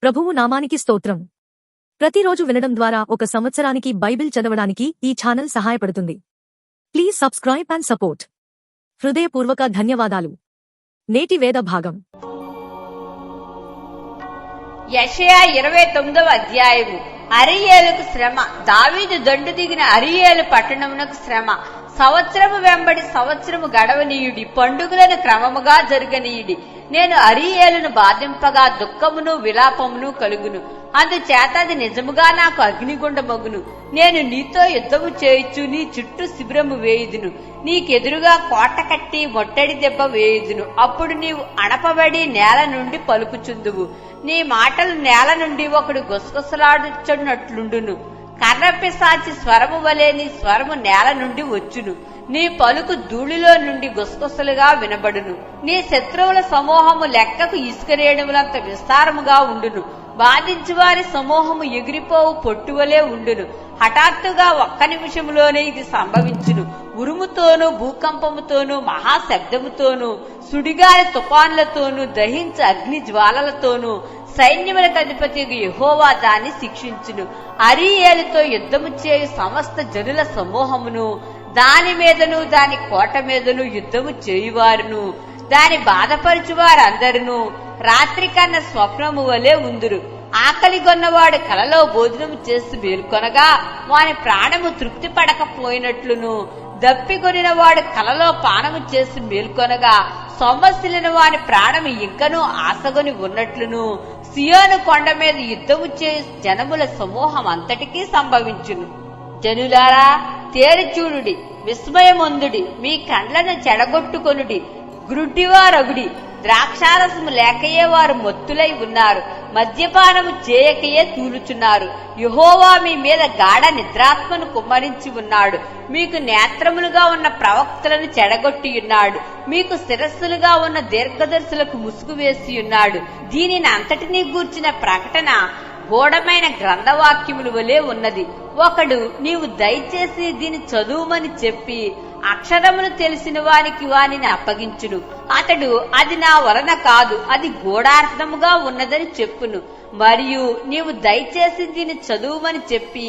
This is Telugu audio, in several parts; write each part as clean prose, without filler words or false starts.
ప్రభువు నామానికి స్తోత్రం. ప్రతిరోజు వినడం ద్వారా ఒక సంవత్సరానికి బైబిల్ చదవడానికి ఈ ఛానల్ సహాయపడుతుంది. Please subscribe and support. హృదయపూర్వక ధన్యవాదాలు. నేటి వేద భాగం యెషయా 29వ అధ్యాయము. అరీయేలుకు శ్రమ. దావీదు దండు దిగిన అరీయేలు పట్టణమునకు శ్రమ. సంవత్సరము వెంబడి సంవత్సరము గడవనీయుడి, పండుగలను క్రమముగా జరగనీయుడి. నేను అరీయేలును బాధింపగా దుఃఖమును విలాపమును కలుగును. అందుచేత అది నిజముగా నాకు అగ్నిగుండమగును. నేను నీతో యుద్ధము చేయుచు నీ చుట్టూ శిబిరము వేయుదును. నీకెదురుగా కోట కట్టి మొట్టడి దెబ్బ వేయుదును. అప్పుడు నీవు అణపబడి నేల నుండి పలుకుచుందువు. నీ మాటలు నేల నుండి ఒకడు గుసగుసలాడుచున్నట్లుండును. కర్రపిశాచి స్వరము వలె నీ స్వరము నేల నుండి వచ్చును. నీ పలుకు ధూళిలో నుండి గుసగుసలుగా వినబడును. నీ శత్రువుల సమూహము లెక్కకు ఇసుకరేణువులంత విస్తారముగా ఉండును. బాధించువారి సమూహము ఎగిరిపోవు పొట్టువలే ఉండును. హఠాత్తుగా ఒక్క నిమిషములోనే ఇది సంభవించును. ఉరుముతోనూ భూకంపముతోనూ మహాశబ్దముతోనూ సుడిగాలి తుఫాన్లతోనూ దహించు అగ్ని జ్వాలలతోనూ సైన్యములకు అధిపతి యెహోవా దాన్ని శిక్షించును. అరీయేలుతో యుద్ధము చేయు సమస్త జనుల సమూహమును, దాని మీదను దాని కోట మీదను యుద్ధము చేయువారును, దాని బాధపరచువారందరును రాత్రి కన్నా స్వప్నము వలె ఉందురు. ఆకలిగొన్నవాడు కలలో భోజనము చేసి మేల్కొనగా వాని ప్రాణము తృప్తి పడకపోయినట్లును, దప్పికొనిన వాడు కలలో పానము చేసి మేల్కొనగా సొమ్మసిలిన వాని ప్రాణము ఇంకనూ ఆశగొని ఉన్నట్లును సియోను కొండ మీద యుద్ధము చే జనముల సమూహం అంతటికీ సంభవించును. జనులారా, తేరిచూడుడి, విస్మయమొందుడి, మీ కండ్లను చెడగొట్టుకొనుడి, గ్రుడ్డివారగుడి. ద్రాక్షారసము లేకయే వారు మొత్తులై ఉన్నారు, మద్యపానము చేయకయే తూలుచున్నారు. యెహోవా మీ మీద గాఢ నిద్రాత్మను కుమ్మరించి ఉన్నాడు. మీకు నేత్రములుగా ఉన్న ప్రవక్తలను చెడగొట్టియున్నాడు. మీకు శిరస్సులుగా ఉన్న దీర్ఘదర్శులకు ముసుగు వేసియున్నాడు. దీనిని అంతటినీ గూర్చిన ప్రకటన గూఢమైన గ్రంథవాక్యముల వలె ఉన్నది. ఒకడు నీవు దయచేసి దీని చదువుమని చెప్పి అక్షరములు తెలిసిన వానికి వానిని అప్పగించును. అతడు అది నా వలన కాదు, అది గూఢార్థముగా ఉన్నదని చెప్పును. మరియు నీవు దయచేసి దీని చదువుమని చెప్పి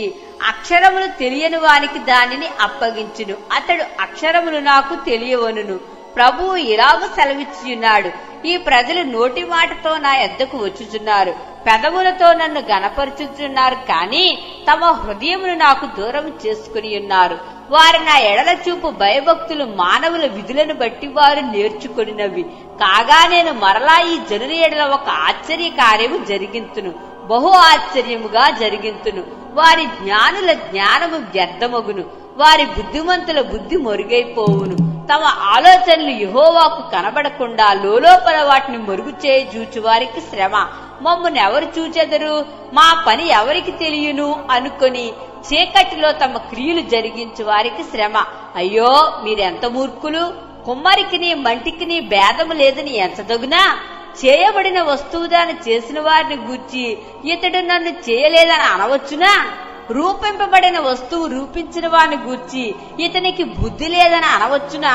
అక్షరములు తెలియని వానికి దానిని అప్పగించును. అతడు అక్షరములు నాకు తెలియవనును. ప్రభువు ఇలాగ సెలవిచ్చియున్నాడు, ఈ ప్రజలు నోటి మాటతో నా యొద్దకు వచ్చుచున్నారు, పెదవులతో నన్ను గనపరుచుచున్నారు, కాని తమ హృదయమును నాకు దూరం చేసుకుని ఉన్నారు. వారు నా ఎడల చూపు భయభక్తులు మానవుల విధులను బట్టి వారు నేర్చుకొనినవి. కాగా నేను మరలా ఈ జనుల ఎడల ఒక ఆశ్చర్య కార్యము జరిగింతును, బహు ఆశ్చర్యముగా జరిగింతును. వారి జ్ఞానుల జ్ఞానము వ్యర్థమగును, వారి బుద్ధిమంతుల బుద్ధి మొరుగైపోవును. తమ ఆలోచనలు యెహోవాకు కనబడకుండా లోలోపల వాటిని మరుగు చేయి చూచు వారికి శ్రమ. మమ్మల్ని ఎవరు చూచెదరు, మా పని ఎవరికి తెలియను అనుకొని చీకటిలో తమ క్రియలు జరిగించు వారికి శ్రమ. అయ్యో, మీరెంత మూర్ఖులు! కుమ్మరికిని మంటికిని భేదము లేదని ఎంచదగునా? చేయబడిన వస్తువు దాన్ని చేసిన వారిని గూర్చి ఇతడు నన్ను చేయలేదని అనవచ్చునా? రూపింపబడిన వస్తువు రూపించిన వారిని గూర్చి ఇతనికి బుద్ధి లేదని అనవచ్చునా?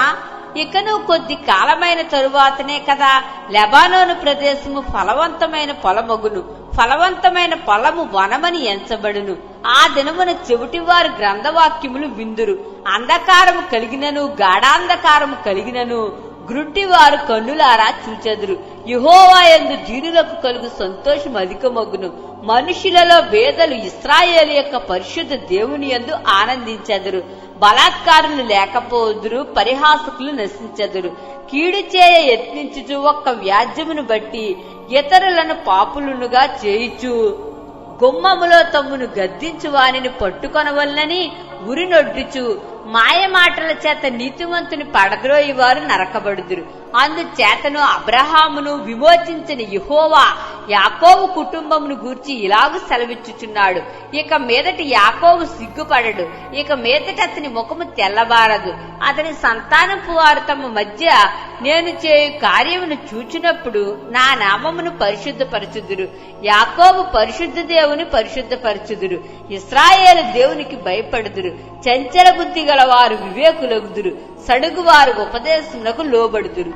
ఇకను కొద్ది కాలమైన తరువాతనే కదా లెబానోను ప్రదేశము ఫలవంతమైన పొలమగును, ఫలవంతమైన పొలము వనమని ఎంచబడును. ఆ దినమున చెవిటివారు గ్రంథవాక్యములు విందురు. అంధకారము కలిగినను గాఢాంధకారము కలిగినను గ్రుడ్డివారు కన్నులారా చూచెదురు. యెహోవా యందు దీనులకు కలుగు సంతోషం అధికమగును. మనుషులలో భేదలు ఇశ్రాయేలు యొక్క పరిశుద్ధ దేవుని యందు ఆనందించెదరు. బలాత్కారులు లేకపోదురు, పరిహాసకులు నశించెదరు. కీడు చేయ యత్నించుచు ఒక్క వ్యాజ్యమును బట్టి ఇతరులను పాపులునుగా చేయుచు గుమ్మములో తమ్మును గద్దించు వానిని పట్టుకొనవలనని ఉరినొడ్డుచు మాయమాటల చేత నీతిమంతుని పడద్రోయి వారు నరకబడుదురు. అందుచేతను అబ్రహామును విమోచించిన యెహోవా యాకోబు కుటుంబమును గూర్చి ఇలాగు సెలవిచ్చుచున్నాడు, ఇక మీదటి యాకోబు సిగ్గుపడడు, ఇక మీదటి అతని ముఖము తెల్లబారదు. అతని సంతానపు వారు తమ మధ్య నేను చేయు కార్యమును చూచినప్పుడు నా నామమును పరిశుద్ధపరచుదురు. యాకోబు పరిశుద్ధ దేవుని పరిశుద్ధపరచుదురు, ఇశ్రాయేలు దేవునికి భయపడుదురు. చంచల బుద్ధి గల వారు వివేకులగుదురు, సడుగువారు ఉపదేశములకు లోబడుదురు.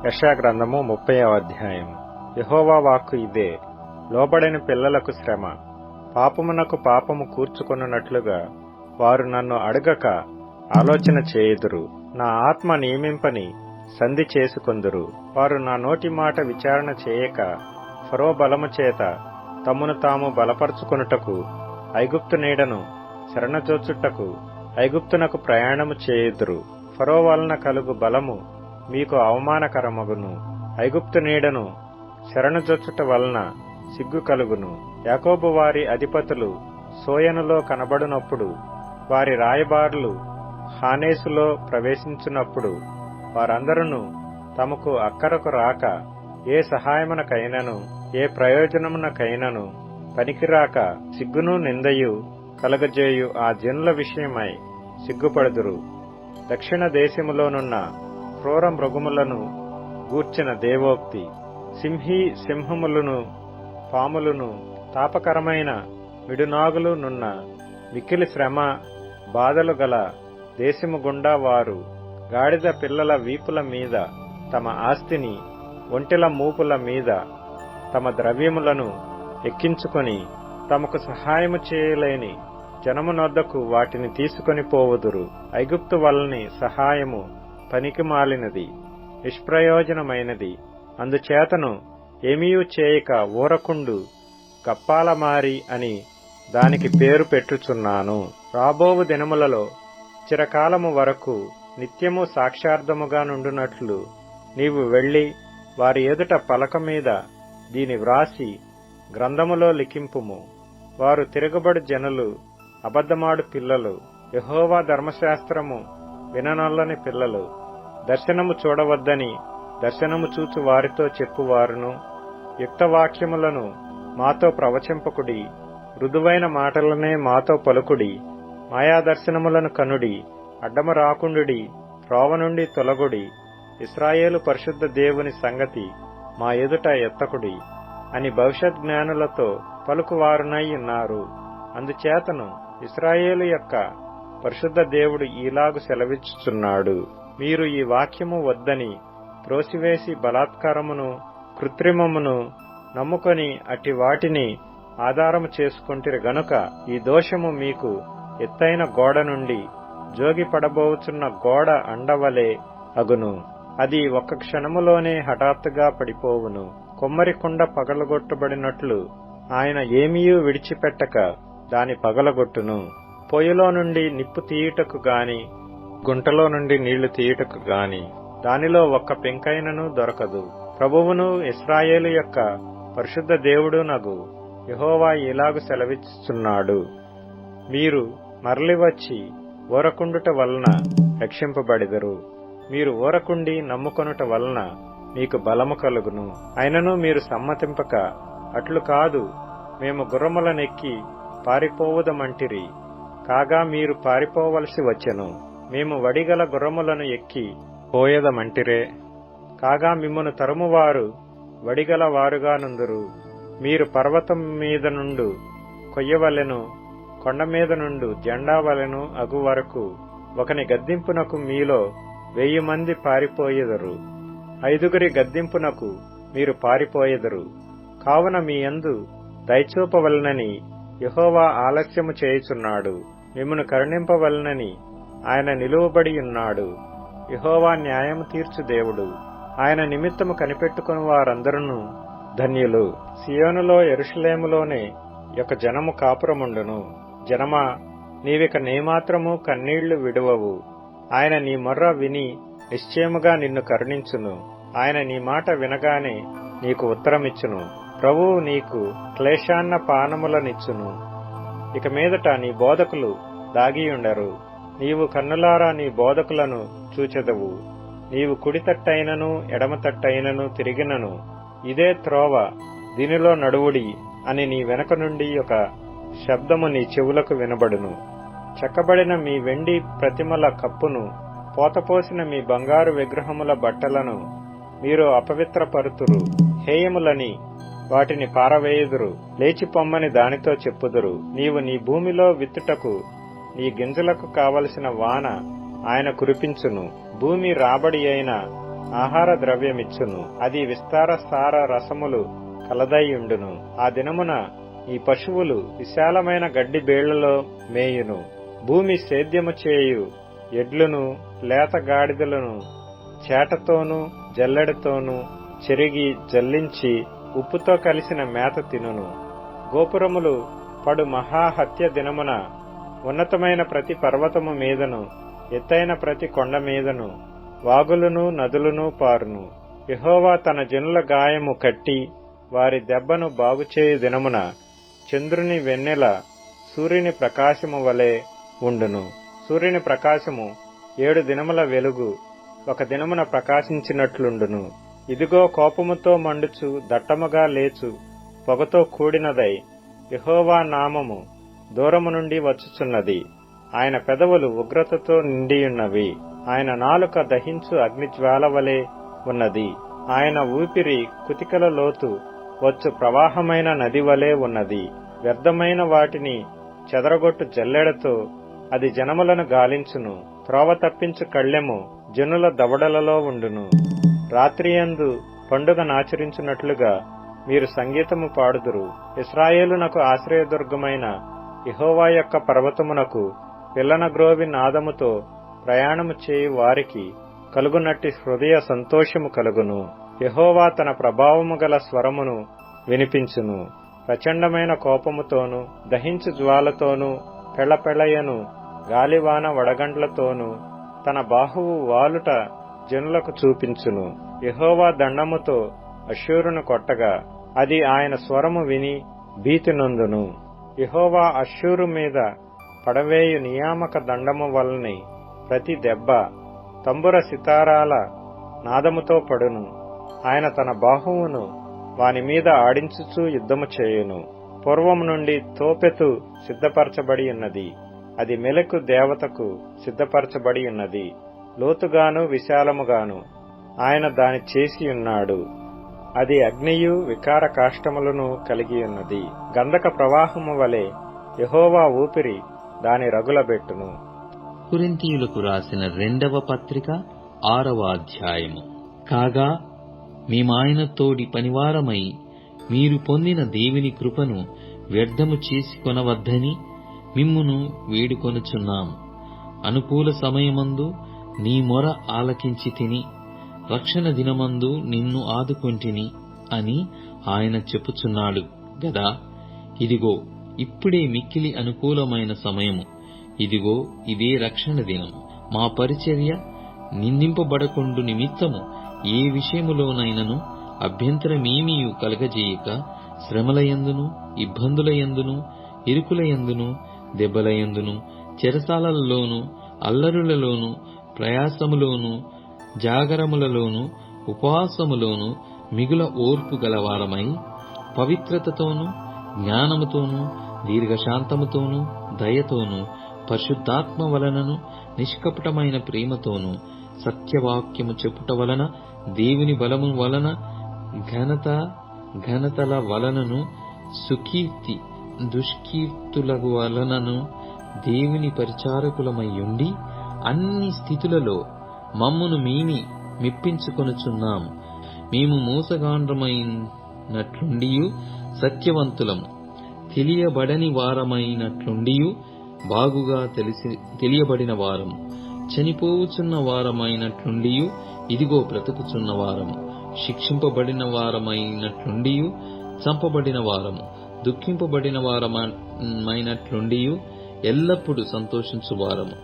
యెషయా గ్రంథము 30వ అధ్యాయం. యెహోవా వాక్కు ఇదే: లోబడని పిల్లలకు శ్రమ. పాపమునకు పాపము కూర్చుకొనున్నట్లుగా వారు నన్ను అడగక ఆలోచన చేయుదురు. నా ఆత్మ నియమింపని సంధి చేసుకొందురు. వారు నా నోటి మాట విచారణ చేయక ఫరో బలము చేత తమ్మును తాము బలపరుచుకొనుటకు ఐగుప్తు నీడను శరణజొచ్చుటకు ఐగుప్తునకు ప్రయాణము చేయుదురు. ఫరో వలన కలుగు బలము మీకు అవమానకరమగును. ఐగుప్తు నీడను శరణజొచ్చుట వలన సిగ్గు కలుగును. యాకోబు వారి అధిపతులు సోయనులో కనబడునప్పుడు, వారి రాయబారులు హానేసులో ప్రవేశించున్నప్పుడు, వారందరూ తమకు అక్కరకు రాక ఏ సహాయమునకైనను ఏ ప్రయోజనమునకైనను పనికిరాక సిగ్గును నిందయు కలగజేయు ఆ జనుల విషయమై సిగ్గుపడుదురు. దక్షిణ దేశములోనున్న క్రూర మృగములను గూర్చిన దేవోక్తి: సింహములను పాములను తాపకరమైన మిడునాగులు నున్న మిక్కిలి శ్రమ బాధలు గల దేశము గుండా వారు గాడిద పిల్లల వీపుల మీద తమ ఆస్తిని, ఒంటెల మూపుల మీద తమ ద్రవ్యములను ఎక్కించుకొని తమకు సహాయము చేయలేని జనమునొద్దకు వాటిని తీసుకొని పోవుదురు. ఐగుప్తు వల్లని సహాయము పనికిమాలినది, నిష్ప్రయోజనమైనది. అందుచేతను ఏమీయూ చేయక ఊరకుండు గప్పాలమారి అని దానికి పేరు పెట్టుచున్నాను. రాబోవు దినములలో చిరకాలము వరకు నిత్యము సాక్షార్థముగా నుండునట్లు నీవు వెళ్లి వారి ఎదుట పలక మీద దీని వ్రాసి గ్రంథములో లిఖింపుము. వారు తిరగబడు జనులు, అబద్ధమాడు పిల్లలు, యెహోవా ధర్మశాస్త్రము విననొల్లని పిల్లలు. దర్శనము చూడవద్దని దర్శనము చూచు వారితో చెప్పువారును, యుక్తవాక్యములను మాతో ప్రవచింపకుడి, మృదువైన మాటలనే మాతో పలుకుడి, మాయాదర్శనములను కనుడి, అడ్డము రాకుండుడి, త్రోవ నుండి తొలగుడి, ఇశ్రాయేలు పరిశుద్ధ దేవుని సంగతి మా ఎదుట ఎత్తకుడి అని భవిష్యత్ జ్ఞానులతో పలుకువారునై ఉన్నారు. అందుచేతను ఇశ్రాయేలు యొక్క పరిశుద్ధ దేవుడు ఈలాగు సెలవిచ్చుచున్నాడు: మీరు ఈ వాక్యము వద్దని త్రోసివేసి బలాత్కారమును కృత్రిమమును నమ్ముకొని అట్టి వాటిని ఆధారము చేసుకొంటిరి గనుక ఈ దోషము మీకు ఎత్తైన గోడ నుండి జోగి పడబోచున్న గోడ అండవలే అగును. అది ఒక్క క్షణములోనే హఠాత్తుగా పడిపోవును. కొమ్మరి కుండ పగలగొట్టబడినట్లు ఆయన ఏమీయూ విడిచిపెట్టక దాని పగలగొట్టును. పొయ్యిలో నుండి నిప్పు తీయుటకు గాని గుంటలో నుండి నీళ్లు తీయుటకు గాని దానిలో ఒక్క పెంకైనను దొరకదు. ప్రభువును ఇశ్రాయేలు యొక్క పరిశుద్ధ దేవుడు నగు యెహోవా ఇలాగు సెలవిచ్చుచున్నాడు: మీరు మరలి వచ్చి ఊరకుండుట వలన రక్షింపబడెదరు. మీరు ఊరకుండి నమ్ముకొనుట వలన మీకు బలము కలుగును. అయినను మీరు సమ్మతింపక, అట్లు కాదు, మేము గుర్రములనెక్కి పారిపోవుదమంటిరి. కాగా మీరు పారిపోవలసి వచ్చెను. మేము వడిగల గుర్రములను ఎక్కి పోయేదమంటిరే. కాగా మిమ్మును తరుమువారు వడిగల వారుగా నుందురు. మీరు పర్వతం మీద నుండు కొయ్యవలెను, కొండ మీద నుండు జెండా వలెను అగు వరకు ఒకని గద్దింపునకు మీలో 1000 మంది పారిపోయెదరు. 5 గద్దింపునకు మీరు పారిపోయెదరు. కావున మీ యందు దయచూపవలనని యెహోవా ఆలస్యము చేయుచున్నాడు. మిమ్మును కరుణింపవలనని ఆయన నిలువబడి ఉన్నాడు. యెహోవా న్యాయము తీర్చు దేవుడు. ఆయన నిమిత్తము కనిపెట్టుకుని వారందరూ ధన్యులు. సియోనులో యెరూషలేములోనే ఒక జనము కాపురముండును. జనమా, నీవిక నేమాత్రము కన్నీళ్లు విడువవు. ఆయన నీ మొర్ర విని నిశ్చయముగా నిన్ను కరుణించును. ఆయన నీ మాట వినగానే నీకు ఉత్తరమిచ్చును. ప్రభువు నీకు క్లేశాన్న పానములనిచ్చును. ఇక మీదట నీ బోధకులు దాగియుండరు. నీవు కన్నులారా నీ బోధకులను చూచెదవు. నీవు కుడితట్టైనను ఎడమతట్టైనను తిరిగినను ఇదే త్రోవ, దీనిలో నడువుడి అని నీ వెనక నుండి ఒక శబ్దము నీ చెవులకు వినబడును. చెక్కబడిన మీ వెండి ప్రతిమల కప్పును, పోతపోసిన మీ బంగారు విగ్రహముల బట్టలను మీరు అపవిత్రపరుతురు. హేయములని వాటిని పారవేయుదురు. లేచిపొమ్మని దానితో చెప్పుదురు. నీవు నీ భూమిలో విత్తుటకు నీ గింజలకు కావలసిన వాన ఆయన కురిపించును. భూమి రాబడి అయిన ఆహార ద్రవ్యమిచ్చును. అది విస్తార సార రసములు కలదైయుండును. ఆ దినమున ఈ పశువులు విశాలమైన గడ్డి బేళ్లలో మేయును. భూమి సేద్యము చేయు ఎడ్లును లేత గాడిదలను చేటతోనూ జల్లెడతోనూ చెరిగి జల్లించి ఉప్పుతో కలిసిన మేత తినును. గోపురములు పడు మహాహత్య దినమున ఉన్నతమైన ప్రతి పర్వతము మీదను ఎత్తైన ప్రతి కొండ మీదను వాగులును నదులును పారును. యెహోవా తన జనుల గాయము కట్టి వారి దెబ్బను బాగుచేయు దినమున చంద్రుని వెన్నెల సూర్యుని ప్రకాశము వలె ఉండును. సూర్యుని ప్రకాశము 7 దినముల వెలుగు ఒక దినమున ప్రకాశించినట్లుండును. ఇదిగో కోపముతో మండుచు దట్టముగా లేచు పొగతో కూడినదై యెహోవా నామము దూరము నుండి వచ్చుచున్నది. ఆయన పెదవులు ఉగ్రతతో నిండియున్నవి. ఆయన నాలుక దహించు అగ్నిజ్వాల వలె ఉన్నది. ఆయన ఊపిరి కుతికల లోతు వచ్చు ప్రవాహమైన నది వలె ఉన్నది. వ్యర్థమైన వాటిని చెదరగొట్టు జల్లెడతో అది జనములను గాలించును. త్రోవ తప్పించు కళ్ళెము జనుల దవడలలో ఉండును. రాత్రియందు పండుగ నాచరించున్నట్లుగా మీరు సంగీతము పాడుదురు. ఇశ్రాయేలునకు ఆశ్రయదుర్గమైన యెహోవా యొక్క పర్వతమునకు పిల్లనగ్రోవి నాదముతో ప్రయాణము చేయు వారికి కలుగునట్టి హృదయ సంతోషము కలుగును. యెహోవా తన ప్రభావము గల స్వరమును వినిపించును. ప్రచండమైన కోపముతోనూ దహించు జ్వాలతోనూ పెళ్లపెళ్లయను గాలివాన వడగండ్లతోనూ తన బాహువు వాలుట జనులకు చూపించును. యెహోవా దండముతో అష్షూరును కొట్టగా అది ఆయన స్వరము విని భీతి నొందును. యెహోవా అష్షూరు మీద పడవేయు నియామక దండము వలన ప్రతి దెబ్బ తంబుర సితారాల నాదముతో పడును. ఆయన తన బాహువును వాని మీద ఆడించుచూ యుద్ధము చేయును. పూర్వము నుండి తోపెతు సిద్ధపరచబడి ఉన్నది. అది మెలకు దేవతకు సిద్ధపరచబడి ఉన్నది. లోతుగాను విశాలముగాను ఆయన దాని చేసి ఉన్నాడు. అది అగ్నియు వికార కాష్టములను కలిగి ఉన్నది. గంధక ప్రవాహము వలె యెహోవా ఊపిరి దాని రగులబెట్టును. కొరింథీయులకు రాసిన 2వ పత్రిక 6వ అధ్యాయము. కాగా మేమాయన తోడి పనివారమై మీరు పొందిన దేవుని కృపను వ్యర్థము చేసుకొనవద్దని మిమ్మును వేడుకొనుచున్నాము. అనుకూల సమయమందు నీ మొర ఆలకించి తిని రక్షణ దినమందు నిన్ను ఆదుకొంటిని అని ఆయన చెప్పుచున్నాడు గదా. ఇదిగో ఇప్పుడే మిక్కిలి అనుకూలమైన సమయము. ఇదిగో ఇదే రక్షణ దినం. మా పరిచర్య నిందింపబడకుండు నిమిత్తము ఏ విషయములోనైనను అభ్యంతరమేమీయు కలగజేయక శ్రమలయందును ఇబ్బందులయందును ఇరుకులయందును దెబ్బలయందును చెరసాలలోను అల్లరులలోను ప్రయాసములోను జాగరములలోను ఉపవాసములోను మిగుల ఓర్పు గలవారమై పవిత్రతతోనూ జ్ఞానముతోనూ దీర్ఘశాంతముతోనూ దయతోనూ పరిశుద్ధాత్మ వలనను నిష్కపటమైన ప్రేమతోనూ సత్యవాక్యము చెప్పుట వలన దేవుని బలము వలన ఘనతల వలనను సుకీర్తి దుష్కీర్తుల వలనను దేవుని పరిచారకులమయ్యుండి అన్ని స్థితులలో మమ్మును మేమి మెప్పించుకొనుచున్నాము. మేము మోసగాండ్రమైనట్లుండియు సత్యవంతులము, తెలియబడని వారమైనట్లుండియు బాగుగా తెలియబడిన వారము, చనిపోవుచున్న వారమైనట్లుండియు ఇదిగో బ్రతుకుచున్న వారము, శిక్షింపబడిన వారమైనట్లుండియు చంపబడిన వారము, దుఃఖింపబడిన వారమైనట్లుండియు ఎల్లప్పుడూ సంతోషించు వారము,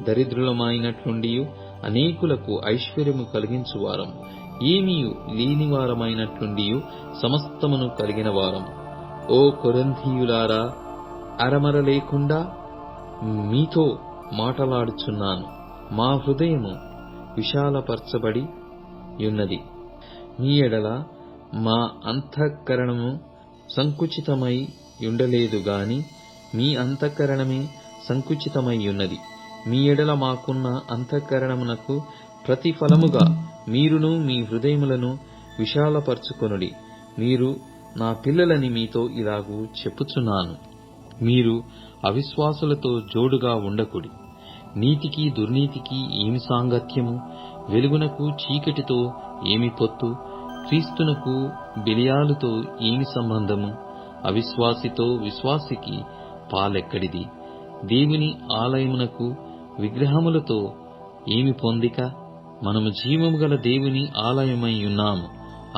దరిద్రులమైనట్లుండియు అనేకులకు ఐశ్వర్యము కలిగించు వారము, ఏమీయు లేని వారమైనట్లుండియు సమస్తమును కలిగిన వారము. ఓ కొరింథీయులారా, అరమర లేకుండా మీతో మాటలాడుచున్నాను. మా హృదయము విశాలపరచబడి యున్నది. మీ ఎడల మా అంతఃకరణము సంకుచితమై యుండలేదు గాని మీ అంతఃకరణమే సంకుచితమై యున్నది. మీ ఎడల మాకున్న అంతఃకరణమునకు ప్రతిఫలముగా మీరును మీ హృదయములను విశాలపరచుకొనుడి. మీరు నా పిల్లలని మీతో ఇలాగూ చెప్పుచున్నాను. మీరు అవిశ్వాసులతో జోడుగా ఉండకుడి. నీతికి దుర్నీతికి ఏమి సాంగత్యము? వెలుగునకు చీకటితో ఏమి పొత్తు? క్రీస్తునకు బెలియాలుతో ఏమి సంబంధము? అవిశ్వాసితో విశ్వాసికి పాలెక్కడిది? దేవుని ఆలయమునకు విగ్రహములతో ఏమి పొందిక? మనము జీవము గల దేవుని ఆలయమై ఉన్నాము.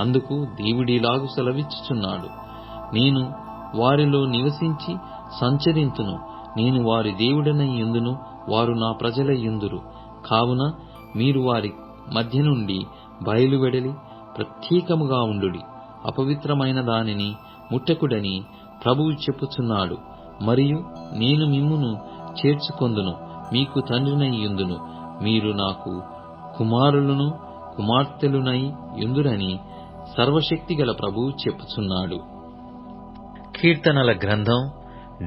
అందుకు దేవుడిలాగు సెలవిచ్చుచున్నాడు, నేను వారిలో నివసించి సంచరింతును, నేను వారి దేవుడనై యుందును, వారు నా ప్రజలై యుందురు. కావున మీరు వారి మధ్య నుండి బయలువెడలి ప్రత్యేకముగా ఉండుడి, అపవిత్రమైన దానిని ముట్టకుడని ప్రభువు చెప్పుచున్నాడు. మరియు నేను మిమ్మును చేర్చుకొందును, మీకు తండ్రినై యుందును, మీరు నాకు కుమారులను కుమార్తెలునై యుందురని సర్వశక్తిగల ప్రభువు చెప్పుచున్నాడు. కీర్తనల గ్రంథం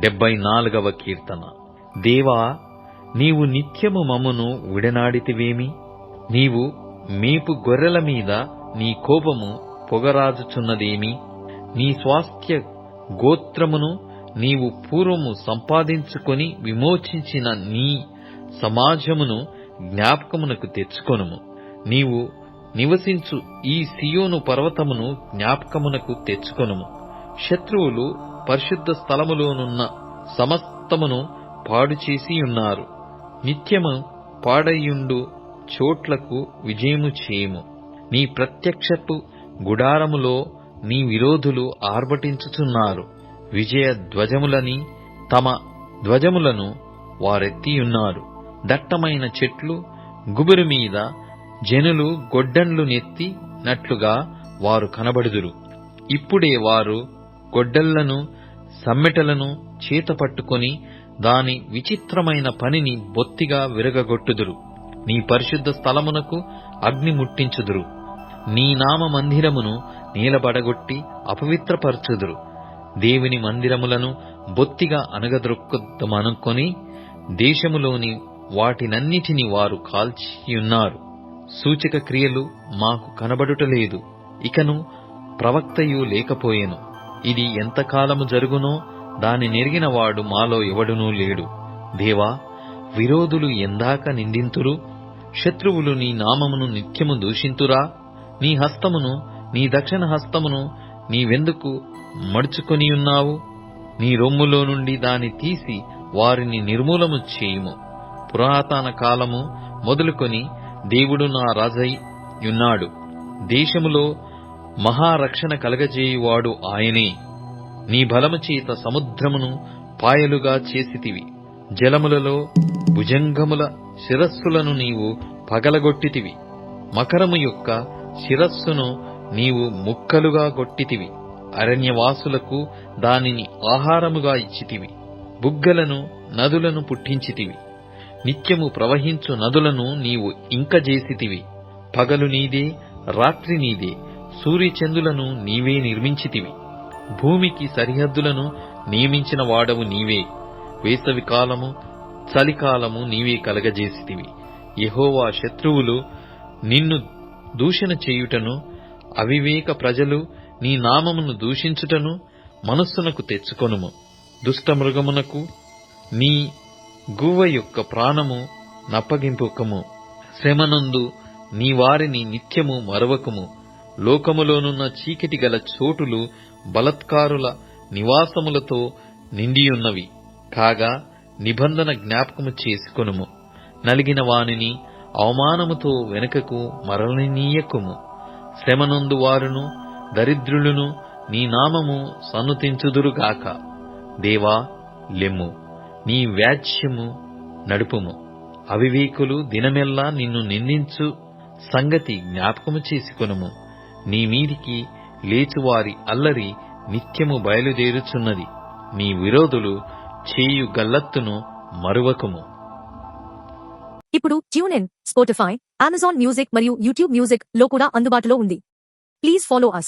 74వ కీర్తన. దేవా, నీవు నిత్యము మమ్మును విడనాడితివేమి? నీవు మేపు గొర్రెల మీద నీ కోపము పొగరాజుచున్నదేమి? నీ స్వాస్థ్య గోత్రమును నీవు పూర్వము సంపాదించుకొని విమోచించిన నీ సమాజమును జ్ఞాపకమునకు తెచ్చుకొనుము. నీవు నివసించు ఈ సియోను పర్వతమును జ్ఞాపకమునకు తెచ్చుకొనుము. శత్రువులు పరిశుద్ధ స్థలములోనున్న సమస్తమును పాడు చేసి ఉన్నారు. నిత్యము పాడయుండు చోట్లకు విజయము చేయుము. నీ ప్రత్యక్షపు గుడారములో నీ విరోధులు ఆర్భటించుచున్నారు. విజయ ధ్వజములని తమ ధ్వజములను వారెత్తియున్నారు. దట్టమైన చెట్లు గుబురు మీద జనులు గొడ్డన్లు నెత్తినట్లుగా వారు కనబడుదురు. ఇప్పుడే వారు గొడ్డళ్లను సమ్మెటలను చేతపట్టుకొని దాని విచిత్రమైన పనిని బొత్తిగా విరగగొట్టుదురు. నీ పరిశుద్ధ స్థలమునకు అగ్ని ముట్టించుదురు. నీ నామ మందిరమును నీలబడగొట్టి అపవిత్రపరచుదురు. దేవుని మందిరములను బొత్తిగా అనగదొక్కుదమనుకొని దేశములోని వాటినన్నిటినీ వారు కాల్చియున్నారు. సూచక క్రియలు మాకు కనబడుటలేదు, ఇకను ప్రవక్తయు లేకపోయెను. ఇది ఎంతకాలము జరుగునో దాని నెరిగినవాడు మాలో ఎవడునూ లేడు. దేవా, విరోధులు ఎందాక నిందింతురు? శత్రువులు నీ నామమును నిత్యము దూషింతురా? నీ హస్తమును, నీ దక్షిణ హస్తమును నీవెందుకు మడుచుకొనియున్నావు? నీ రొమ్ములో నుండి దాని తీసి వారిని నిర్మూలము చేయుము. పురాతన కాలము మొదలుకొని దేవుడు నా రాజై యున్నాడు. దేశములో మహారక్షణ కలగజేయువాడు ఆయనే. నీ బలము చేత సముద్రమును పాయలుగా చేసితివి. జలములలో భుజంగముల శిరస్సులను నీవు పగలగొట్టితివి. మకరము యొక్క శిరస్సును నీవు ముక్కలుగా గొట్టితివి. అరణ్యవాసులకు దానిని ఆహారముగా ఇచ్చితివి. బుగ్గలను నదులను పుట్టించితివి. నిత్యము ప్రవహించు నదులను నీవు ఇంకజేసితివి. పగలు నీదే, రాత్రి నీదే. సూర్యచంద్రులను నీవే నిర్మించితివి. భూమికి సరిహద్దులను నియమించిన వాడవు నీవే. వేసవి కాలము, చలికాలము నీవే కలగజేసితివి. యెహోవా, శత్రువులు నిన్ను దూషణ చేయుటను, అవివేక ప్రజలు నీ నామమును దూషించుటను మనస్సునకు తెచ్చుకొనుము. దుష్టమృగమునకు నీ గువ్వ యొక్క ప్రాణము నప్పగింపుకము. శ్రమనందు నీ వారిని నిత్యము మరువకము. లోకములోనున్న చీకటి గల చోటులు బలత్కారుల నివాసములతో నిండియున్నవి. కాగా నిబంధన జ్ఞాపకము చేసుకొనుము. నలిగిన వానిని అవమానముతో వెనుకకు మరలనీయకుము. శ్రమనందు వారును దరిద్రులను నీ నామము సన్నుతించుదురుగాక. దేవా, లెమ్ము, నీ వ్యాజ్యము నడుపుము. అవివేకులు దినమెల్లా నిన్ను నిందించు సంగతి జ్ఞాపకము చేసుకొనుము. నీ మీదికి లేచువారి అల్లరి నిత్యము బయలుదేరుచున్నది. నీ విరోధులు చేయు గల్లత్తును మరువకము. ఇప్పుడు ట్యూన్ఇన్, స్పాటిఫై, అమెజాన్ మ్యూజిక్ మరియు యూట్యూబ్ మ్యూజిక్ లో కూడా అందుబాటులో ఉంది. Please follow us.